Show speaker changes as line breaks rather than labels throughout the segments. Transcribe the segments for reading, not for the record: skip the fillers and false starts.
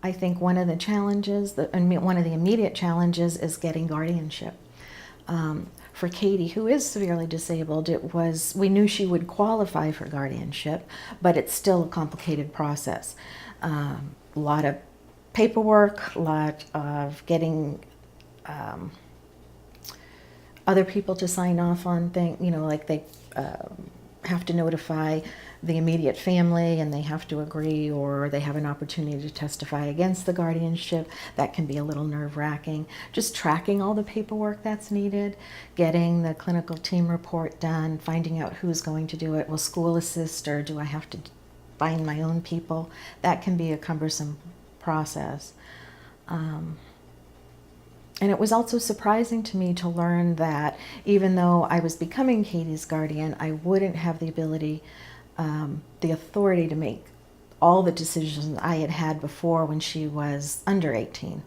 I think one of the challenges, one of the immediate challenges, is getting guardianship. For Katie, who is severely disabled, we knew she would qualify for guardianship, but it's still a complicated process. A lot of paperwork, a lot of getting other people to sign off on things, like they have to notify the immediate family and they have to agree, or they have an opportunity to testify against the guardianship. That can be a little nerve-wracking. Just tracking all the paperwork that's needed, getting the clinical team report done, finding out who's going to do it. Will school assist, or do I have to find my own people? That can be a cumbersome process. And it was also surprising to me to learn that even though I was becoming Katie's guardian, I wouldn't have the ability, the authority to make all the decisions I had had before when she was under 18.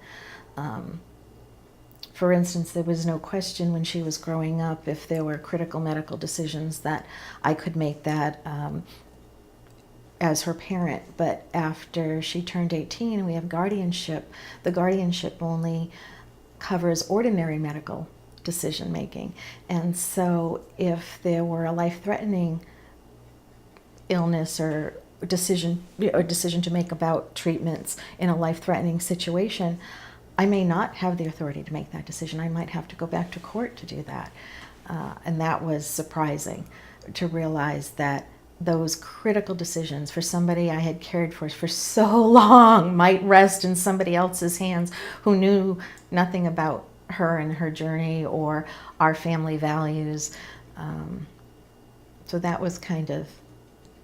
For instance, there was no question when she was growing up if there were critical medical decisions that I could make that as her parent. But after she turned 18 and we have guardianship, the guardianship only covers ordinary medical decision making. And so if there were a life-threatening illness or decision to make about treatments in a life-threatening situation, I may not have the authority to make that decision. I might have to go back to court to do that. And that was surprising to realize that those critical decisions for somebody I had cared for so long might rest in somebody else's hands who knew nothing about her and her journey or our family values. So that was kind of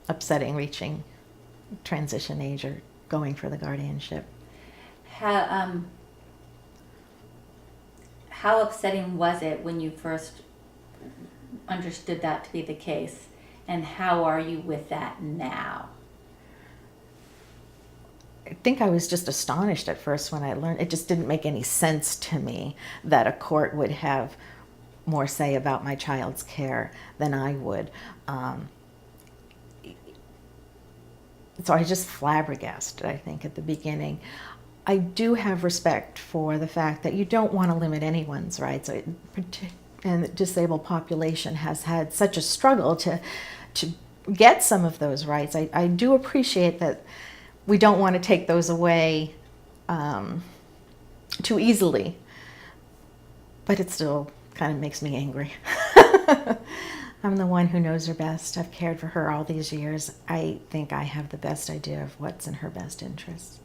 upsetting, reaching transition age or going for the guardianship.
How upsetting was it when you first understood that to be the case? And how are you with that now?
I think I was just astonished at first when I learned. It just didn't make any sense to me that a court would have more say about my child's care than I would. So I was just flabbergasted, I think, at the beginning. I do have respect for the fact that you don't want to limit anyone's rights. And the disabled population has had such a struggle to get some of those rights. I do appreciate that we don't want to take those away too easily, but it still kind of makes me angry. I'm the one who knows her best. I've cared for her all these years. I think I have the best idea of what's in her best interest.